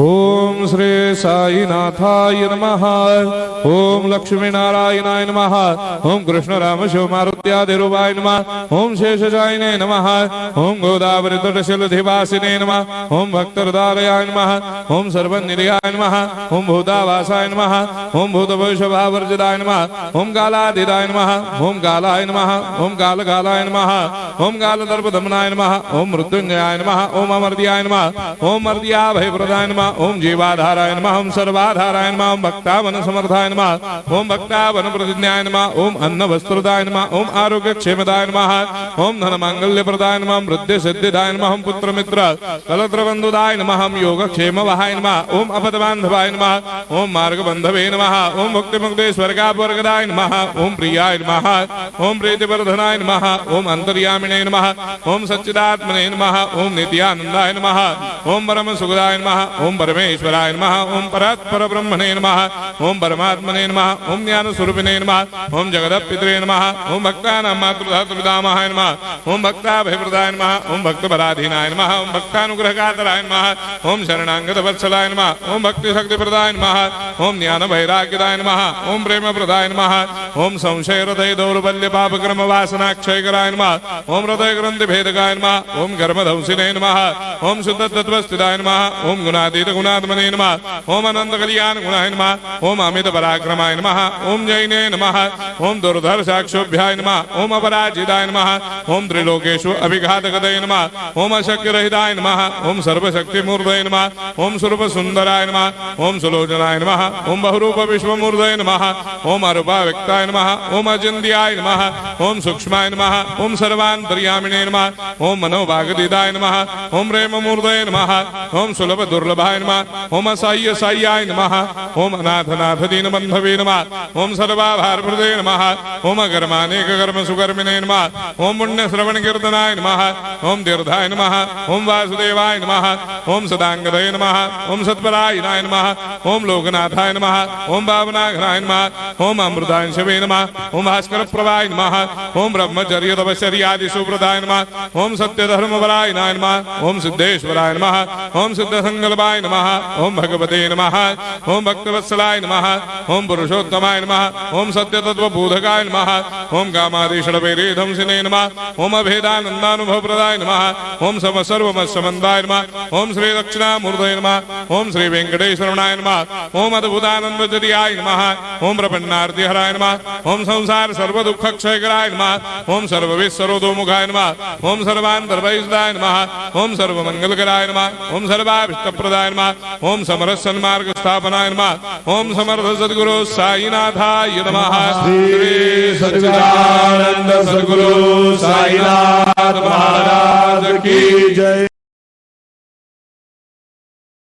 ओम श्री साईनाथाय नमः। ओम लक्ष्मी नारायणाय नमः। ओम कृष्ण राम शिव मारुत्यादिरूपाय नमः। ओम शेषजायिने नमः। ओम गोदावरी तटशिलधिवासिने नमः। ओम भक्तहृदयाय नमः। ओम सर्वनिलयाय नमः। ओम भूतावासाय नमः। ओम भूतभविष्यभावर्जिताय नमः। ओम कालाधीराय नमः। ओम कालाय नमः। ओम कालकालाय नमः। ओम कालदर्पदमनाय नमः। ओम मृत्युंजयाय नमः। ओम अमर्त्याय नमः। ओम मर्त्याभयप्रदाय नमः। ओम जीवाधाराय नमः। ओम सर्वाधाराय नमः। ओम भक्तावन समर्थाय नमः। ओम भक्तावन प्रतिज्ञाय नमः। ओम अन्न वस्त्रदाय नमः। ओम आरोग्य क्षेमदाय नमः। ओम धन मांगल्य प्रदाय नमः। ओम वृद्धि सिद्धिदाय नमः। ओम पुत्र मित्र कलत्र बंधुदाय नमः। ओम योग क्षेम वहाय नमः। ओम अपदबांधवाय नमः। ओम मार्ग बंधवे नमः। ओम मुक्ति मुक्ति स्वर्गापवर्गदाय नमः। ओम प्रियाय नमः। ओम प्रीतिवर्धनाय नमः। ओम अंतर्यामिने नमः। ओम सच्चिदात्मने नमः। ओम नित्यानंदाय नमः। ओम परम सुखदाय नमः। ओम परमेश्वराय नमः। ओम परात्पर ब्रह्मणे नमः। ओम परमात्मने नमः। ओम ज्ञान स्वरूपिणे नमः। ओम जगदपितरे नमः। ओम भक्तानां मातृधातृपितामहाय नमः। ओम भक्ताभयप्रदाय नमः। ओम भक्तपराधीनाय नमः। ओम भक्तानुग्रहकातराय नमः। ओम शरणागत वत्सलाय नमः। ओम भक्ति शक्ति प्रदाय नमः। ओम ज्ञान वैराग्यदाय नमः। ओम प्रेम प्रदाय नमः। ओम संशय हृदय दौर्बल्य पाप कर्म वासना क्षय कराय नमः। ओम हृदय ग्रंथि भेदकाय नमः। ओम कर्मधंसिने नमः। ओम शुद्ध तत्वस्थिताय नमः। ओम गुणातीत गुणात्मने नमः। ओम अनंत कल्याण गुणाय नमः। ओम अमित पराक्रमाय नमः। ओम जैने नमः। ओम दुर्धर साक्षोभ्याय नमः। ओम अपराजिताय नमः। ओम त्रिलोकेषु अभिघातकदये नमः। ओम अशक्य रहिताय नमः। ओम सर्वशक्ति मूर्धये नमः। ओम स्वरूप सुंदराय नमः। ओम सुलोचनाय नमः। ओम बहुरूप विश्वमूर्धये नमः। ओम अरूपाव्यक्ताय नमः। ओम अचिन्त्याय नमः। ओम सूक्ष्माय नमः। ओम सर्वान्तर्यामिने नमः। ओम मनोभागदिदाय नमः। ओम प्रेम मूर्धये नमः। ओम सुलभ दुर्लभाय नमः। ओम असह्य साह्याय नमः। ओम अनाथनाथ दीनबंधवे नमः। ओम सर्वाभारप्रदे नमः। ओम अकर्मानेक कर्म सुकर्मिणे नमः। ओम पुण्य श्रवण कीर्तनाय नमः। ओम तीर्थाय नमः। ओम वासुदेवाय नमः। ओम सदांगदये नमः। ओम सत्परायणाय नमः। ओम लोकनाथाय नमः। ओम भावनाघनाय नमः। ओम अमृतांशवे नमः। ओम भास्कर प्रभाय नमः। ओम ब्रह्मचर्य तपश्चर्यादि सुप्रदाय नमः। ओम सत्य धर्मपरायणाय नमः। ओम सिद्धेश्वराय नमः। ओम सिद्ध संकल्पाय नमः। ओम भगवते नमः। ओम भक्तवत्सलाय नमः। ओम पुरुषोत्तमाय नमः। ओम सत्य तत्व बोधकाय नमः। ओम कामादिषडवेरेधंसिने नमः। ओम अभेदानंदानुभव प्रदाय नमः। ओम सम सर्वमस्समन्दाय नमः। ओम श्री दक्षिणामूर्तये नमः। ओम श्री वेंकटेश्वरनाय नमः। ओम अद्भुतानंदचर्याय नमः। ओम प्रपन्नार्तिहराय नमः। ओम संसार सर्व दुख क्षयकराय नमः। ओम सर्वविस्सरोदोमुखाय नमः। ओम सर्वान्तर्वैसदाय नमः। ओम सर्वमंगलकराय नमः। ओम सर्वाभिष्टप्रदाय नमः। ओम समरस सन्मार्ग स्थापनाय नमः। ओम समर्थ सद्गुरु साईनाथाय नमः। श्री सच्चिदानंद सद्गुरु साईनाथ महाराज की जय।